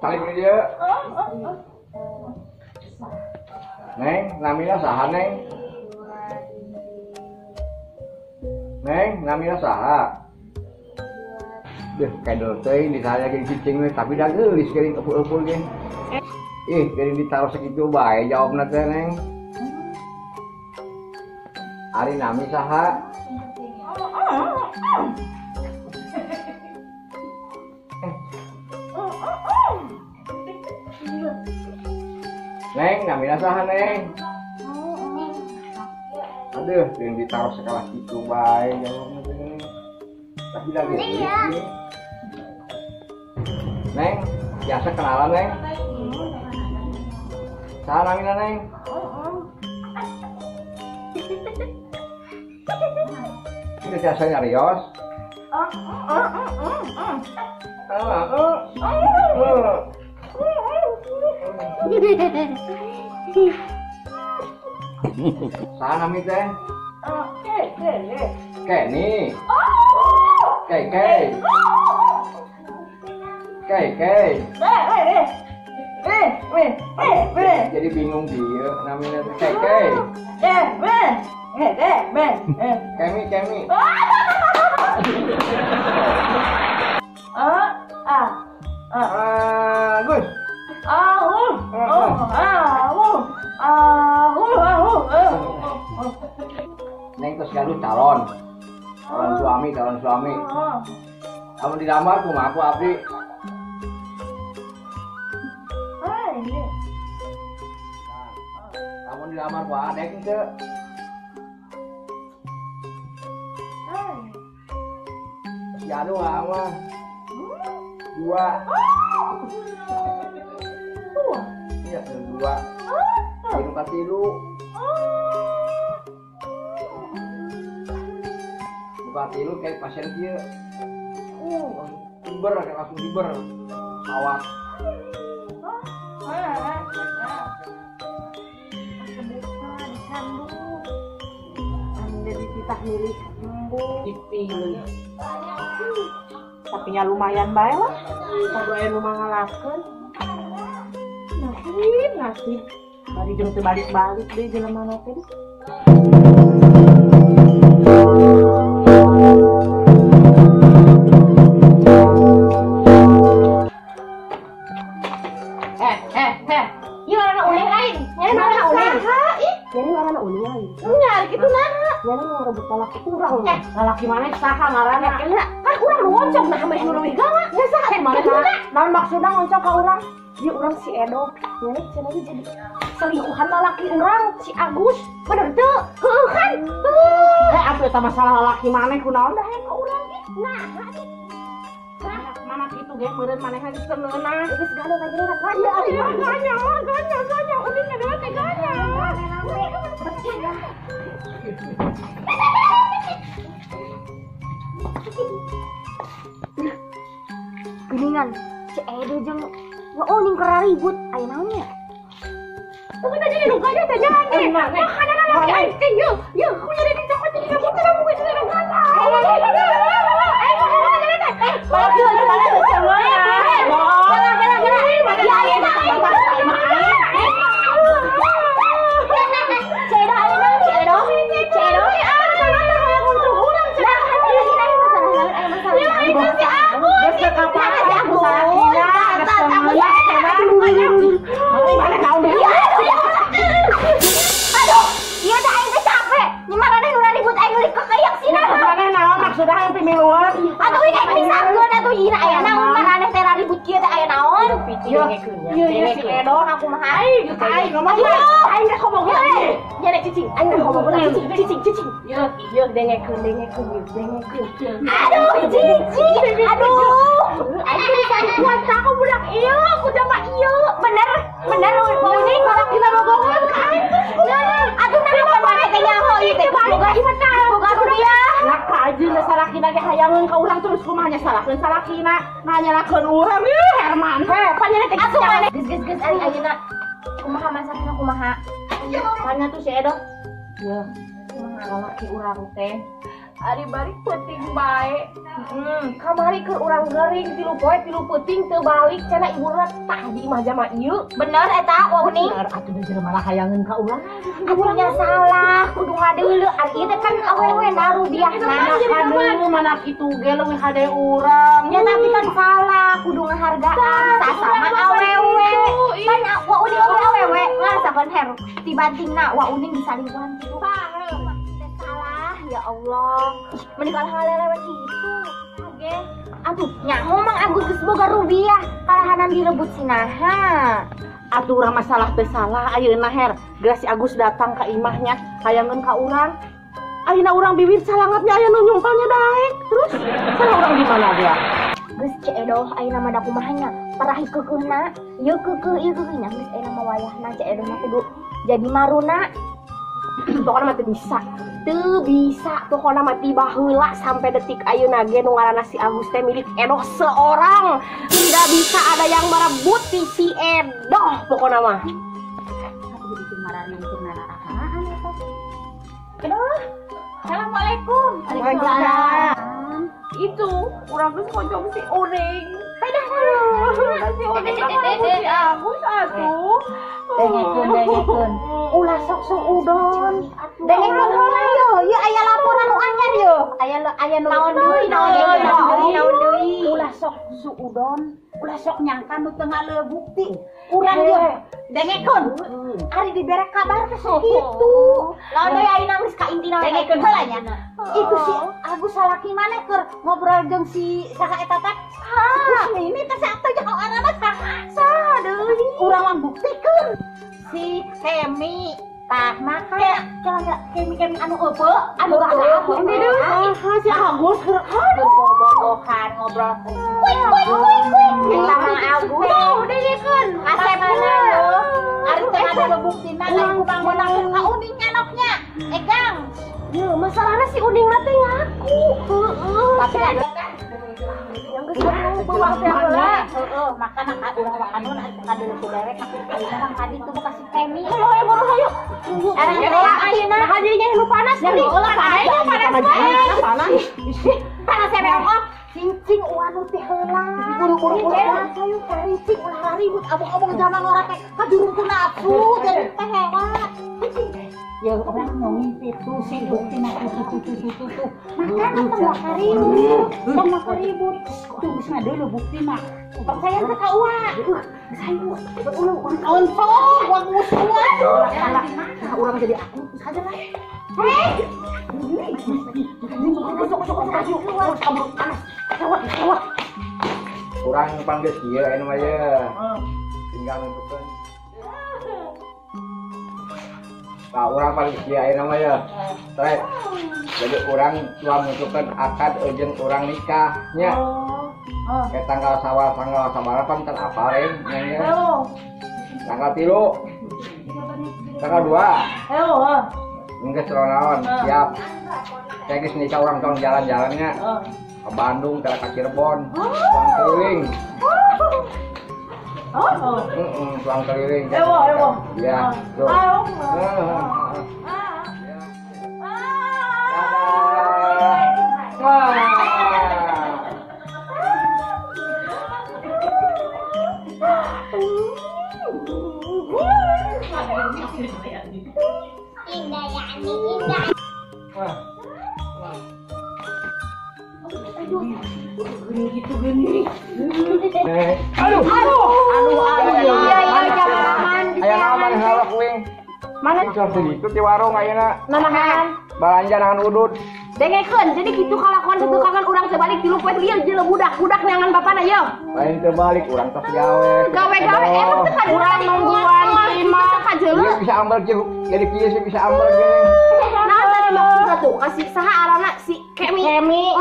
Saling dia. Neng, namanya saha neng? Neng, namanya saha? Deh, kayak teh di saya gini cicing tapi dah gelis gering epul-epul gini. Gering ditaruh segitu bae jawabna teh neng. Ari nami saha? Neng, namanya saha neng? Aduh, yang ditaruh sekelas itu baik jawabnya neng. Tapi lagi ini. Neng, biasa kenalan neng? Saha namanya neng? Ini biasa nyarios. Saha nami teh? Kenny. Kei. Jadi bingung dia namanya Kei. Kemi. Gus. Neng terus gaduh calon suami. Kamu dilamar kumaha aku abdi. Kamu dilamar ku adek teu? Gaduh mah. Dua. Iya, dua. Tilu. Buka tilu kayak pasien dia. Langsung diber. Awat. Jadi titah milik dipilih. Tapi nya lumayan bae lah. Sagoe nu mangalakeun. Nasib. Bari jeung teu balik-balik deui jelema na teh. Ieu warna uning aing. Warna uning. Jadi warna uning aing. Nya kitu nah. Jadi mau rebut laki urang. Lalaki mana saha ngaranna? Kan urang nu ngoncok nah ame nu leuwih galak. Nya saha mana? Naon maksudna ngoncok ka urang? Dia urang si Edo. Nya cenah jadi selingkuhan lalaki urang si Agus. Bener teu? Heuh kan? Atuh eta masalah lalaki maneh kunaon dah ka urang ge. Nah, mana kitu ge meureun maneh geus keuneunan. geus gana ka jeung Ganya uning ngadoa teh ganya. Geningan si Edo jeung uning keur ribut aya naon nya? Tapi tadi di lukanya teh jangan deh. Ada laki aing yeuh aku nyari dicopot jadi kamu teh mau geus ada gana. Tapi kan bisa gue atuh ina aya naon maraneh teh ribut kieu teh aya naon? Iya si Edo aku mah aing ngomong aing gak ngomong lagi. Nyere cicing, aing ngomong cicing. Yo dengekeun. Aduh cicing. Aduh. Aing bisa kuat aku budak ieu, aku jama ieu. Bener mau ini kalau kita bogongan kan. Atuh naon mana teh nyaho ieu teh boga rupiah. Lah ka ajeuna salakina ge hayangeun ka urang terus kumaha nya salahkeun salakina nanyalakeun urang ih Herman heh panjana teh Atuh mana geus ari ayeuna kumaha masakna kumaha. mana tuh si Edo ya kumaha laki urang teh ari bari penting bae kamari keur urang gering 3 poe 3 peuting teu balik cenah ibu tah di imah jama ieu Bener eta wauning. bener atuh geus malah hayangeun ka urang Atunya salah kudu ngadeuleu ari ieu teh kan awewe narudiahna. aduh mana kitu ge leuwih hade urang Ya tapi kan salah kudu ngahargaan sasama awewe. Kan wauning awewe ngarasakeun her tibantingna wauning disalingkuhan kitu. Salah ya Allah. Mending kalah lewat gitu. Oke. Aduh, nyaho mang Agus geus boga rubiah kalahanan direbut sinaha. atuh urang masalah teh salah ayeuna her geus si Agus datang ka imahnya hayangeun ka urang ayeuna urang bibir salangatnya aya nu nyumpalnya daek terus salah urang di mana dia Geus ceedoh ayeuna mah da kumahanya parahi keukeuna. Ieu keukeuh ieu keukeuna geus ayeuna mah wayahna ceedoh mah kudu jadi maruna. pokoknya mah teu bisa pokoknya mah tiba heula sampai detik ayeuna ge nu ngaranna si Agus teh milik Edoh seorang tidak bisa ada yang merebut si Edoh pokoknya mah Aku bikin marani untuk naraan eta. Edoh. Assalamualaikum. Waalaikumsalam. Itu urang geus ngojong si Uning si Uning si Agus atuh Dengekeun. ulah sok udon Dengekeun heula yo, ieu aya laporan nu anyar yo. Aya nu naon deui. ulah sok suudon Ulah sok nyangka nu teu ngaleuh bukti. Urang yo dengekeun. Ari dibere kabar teh sakitu. Lamun deui ayeuna geus ka intina dengekeun heula nya. Itu si Agus salaki maneh keur ngobrol jeung si saha eta teh. Ini teh saha jeung aranna saha deui. Urang mah buktikeun. Si Kemi tah maka Kemi anu eupeul anu galak ini deh si Agus bobogohan ngobrol kuik kita mang Agus tuh dengekeun asepna yo ari teh ada buktina lain kubang menang ka Uning nyanoknya egang ya masalahnya si Uning mah teh ngaku tapi ada yang geus bawa heula makana urang wakanun kadeuleuk ku derek ayeuna kan kadi tuh bekas si Kemi hayo ayeuna hadinya nu panas jadi ulah panas panas ya beong cincin uanu teh heula buru-buru sayu carincing ulah ribut abang-abang zaman orang teh kadurung ku nafsu jadi teh hewa ya orang ngomong itu sih bukti mah tuh makanya tengah karibut tuh bisa dulu bukti mah percaya ke kau sayu berulang kawan sok uang musuhan orang jadi aku saja lah Kurang panggil dia ini mah ya. Tinggal nutupkan. Nah, orang paling dia ini mah ya. Terus jadi orang tua menentukan akad jeung orang nikahnya. Kayak tanggal sawal tanggal sabarapan kan apa lain nanya. Tanggal 3. Tanggal 2. Enggak seronawan, siap. Saya geus nikah orang tahun jalan-jalannya. Ke Bandung, ke Cirebon, pulang keliling. Pulang keliling. Ya, tuh. indah ya indah Mana itu di warung ayeuna. Nanahan Balanja nahan udud. dengekeun jadi gitu kalakuan pan setukangan urang terbalik tilu poe lieu jeung budak-budak neangan bapana ye. Lain terbalik urang tos gawe. Gawe-gawe emang teu kan urang nungguan mah kajeuleuh. Dia bisa ambil jadi kieu sih bisa ambil gini. Nah tadi maksudna tuh kasih saha arana si Kemi.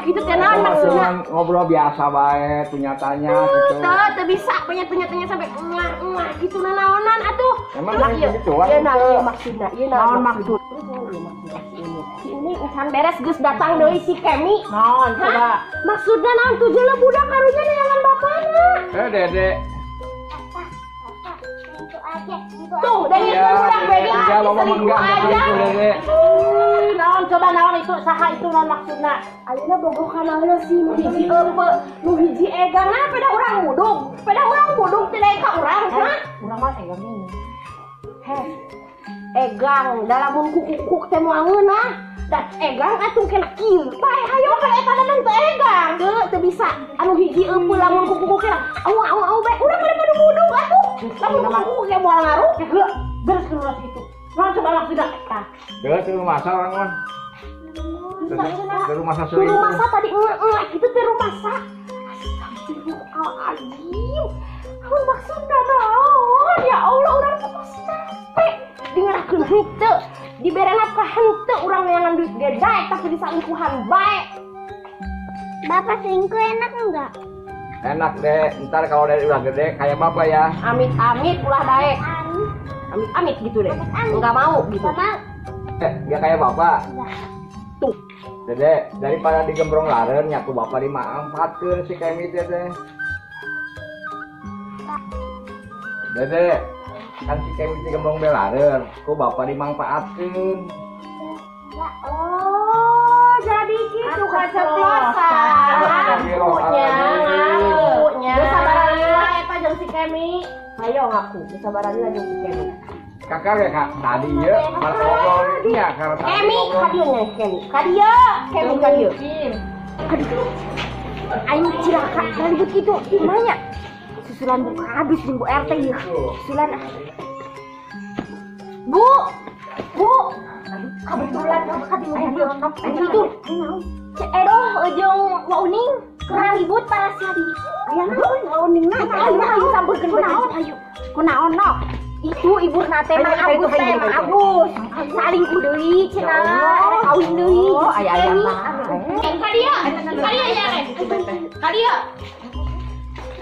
Gitu teh naon maksudna? Ngobrol biasa bae, tanya gitu. Teu bisa tanya sampai gitu naonan atuh. Emang ieu gitu ieu naon maksudna? Ieu naon maksud? Si ini encan beres geus datang deui si Kemi. Naon coba? Maksudna naon tuh jeuleuh budak karunya neangan bapana. Dede. Tuh, dari itu budak beda. Ya, mama enggak gitu, Dede. Naon coba naon itu saha itu naon maksudna? Ayeuna bogoh kana si nu hiji eupeuk, nu hiji egang na peda urang mudug. Peda urang mudug teh daek ka urang, ha? Urang mah egang ini. Heh. Egang dalamun kukuk teh moal ngeunah. Dan egang atuh kena kieu. Bae hayo ka eta dan teu egang. Teu bisa. Anu hiji eupeuk lamun kukuk kena. Au bae urang pada mudug atuh. Lamun kukuk ge moal ngaruh. Beres keluar situ. Naon coba maksudna? Tah. Dede tuh masa orang mah. Dari masa Di rumah sa tadi gitu teh rumah sa. Astagfirullahaladzim. Apa maksudna naon? Ya Allah urang teh pasti capek. Dingarakeun henteu. Dibere nafkah henteu urang neangan duit gede tapi disalingkuhan bae. Bapak selingkuh enak enggak? enak deh. Ntar kalau dari udah gede kayak bapak ya. Amit-amit ulah daek. Amit-amit gitu deh. Enggak mau gitu. Dia kayak bapak. Tuh. Dede, daripada digembrong laren nyaku bapak dimanfaatkeun si Kemi teh. Dede, kan si Kemi digembrong belaren, ku bapak dimanfaatkeun. Oh, jadi gitu keceplosan. Ngakunya. Geus sabaran heula eta jeung si Kemi. Ayo ngaku, geus sabaran heula jeung si Kemi. Kakak ya kak, tadi ya, malah ngobrolnya karena tadi Kemi, kadieunya Kemi. Kemi kadieu. Aduh. Aing cilaka ribut gitu. Gimana? Susulan buka habis jeung Bu RT ieu. Susulan. Bu. Kebetulan itu tuh. Cek edoh jeung Wa Uning keur ribut para sadi. Aya naon Wa Uning na? Ayo sampeurkeun naon ayo. Kunaon no? Itu ibu nate mah Agus teh mah Agus. Saling deui cenah, kawin deui. Oh, aya mah. Kadia ya Ren. Kadia.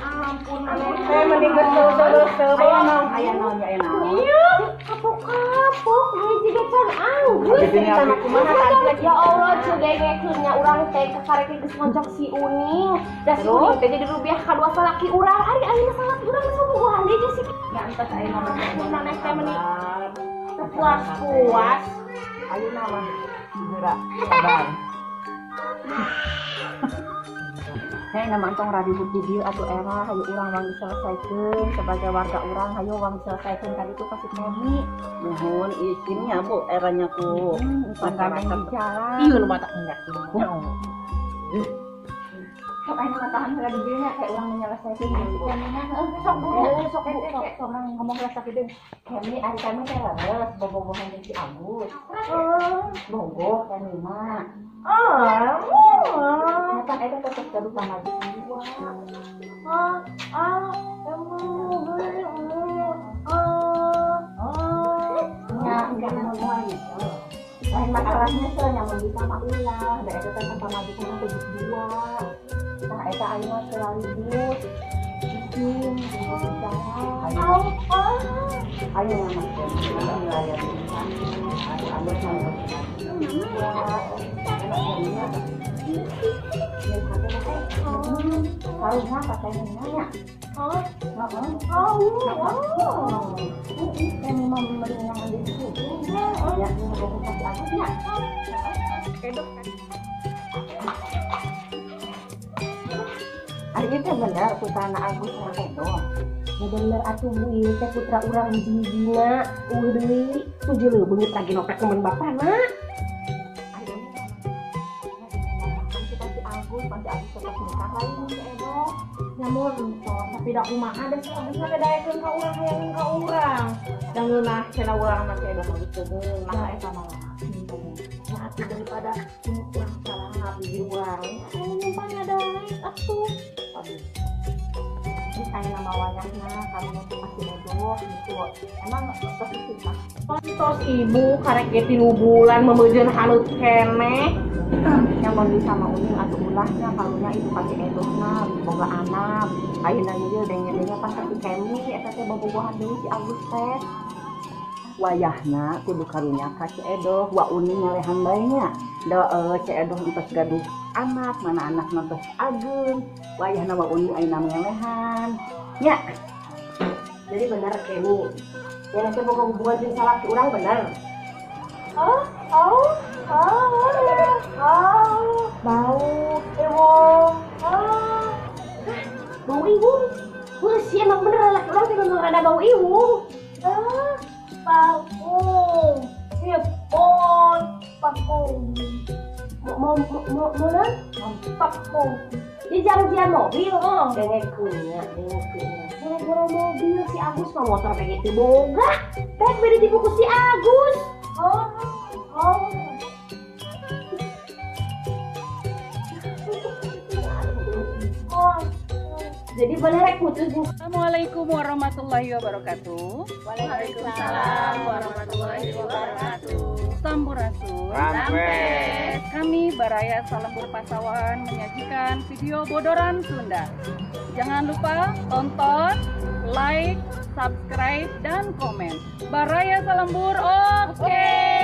Ampun maneh mending terus aya naon. Iya, kapok-kapok hiji ge can anggus. Sama kumaha tadi ya Allah cudengekeun nya urang teh kakarek geus ngoncok si Uning. Da si Uning teh jadi rubiah kadua salaki urang. Ari ayeuna salaki urang geus bobogohan deui jeung si ya entas ayeuna maneh teh meuni puas-puas. Ayeuna mah geura sabar. Hei namantong ribut di dieu atuh era hayu urang wang diselesaikeun sebagai warga urang hayu wang diselesaikeun tadi itu kasih Kemi. Nuhun izinnya Bu eranya ku Panggamen di jalan. ieu nu mata enggak nyaho. Sok ayeuna matahan heula di dieu nya kayak urang menyelesaikeun gitu. Kemina sok urang ngomong heula sakitu. Kemi ari kami teh leres bobogohan jeung si Agus. Bogoh Kemi mah. Nyata eta tetep kudu pamajuan. Ya, enggak mau gitu. Lain masalahnya teh nyamun bisa mah ulah, da eta teh pamajuan teh dua. Tah eta ayeuna teh ribut. Izin, ayo mah harusnya pakai nanya. Kami mau membeli yang ada di situ. Ya, mau kasih Agusnya. Ari teh bener putrana Agus mah edo. Bener atuh Bu ieu teh putra urang hiji-hijina. Deui tujuh beungeut lagi nopek temen bapana. Tetap nikah lain si Edo namun tapi dak kumaha da bisa kedaekeun ka urang hayangin ka urang da ngeunah cenah urang mah Edo geus teuing mah eta mah atuh daripada urang salah ngabdi di urang. Numpang ada atuh. Aduh. Ini nama wayahna kamu nanti pasti edoh gitu. Emang terus kita. Tos ibu karek ge 3 bulan memejeun halut keneh. Yang mau sama uning atuh ulahnya kalunya ibu pasti edohna boga anak. Ayeuna ieu denge-denge pas kasih kemi eta teh bobogohan deui si Agus teh. Wayahna kudu karunya ka Ci Edoh wa uning ngalehan bae nya. Da Ci Edoh entos gaduh anak mana anak entos ageun. Wayahna wa uning ayeuna ngalehan. Nya. Jadi benar kemi. Ya nanti boga hubungan jeung salaki urang bener. Oh. Bau bau ibu. Wah, sih emang bener laki urang teh memang rada bau ibu. Parfum. Hipon. Parfum. Mau parfum. Di jalan mobil, dengekeunnya. Boro-boro mobil si Agus mah motor kayak gitu boga. Rek beda tipu ku si Agus. Jadi bener rek putus. Assalamualaikum warahmatullahi wabarakatuh. Waalaikumsalam warahmatullahi wabarakatuh. Sampurasun. Rampes. Kami Baraya Salembur Pasawan menyajikan video bodoran Sunda. Jangan lupa tonton, like, subscribe, dan komen. Baraya Salembur, oke.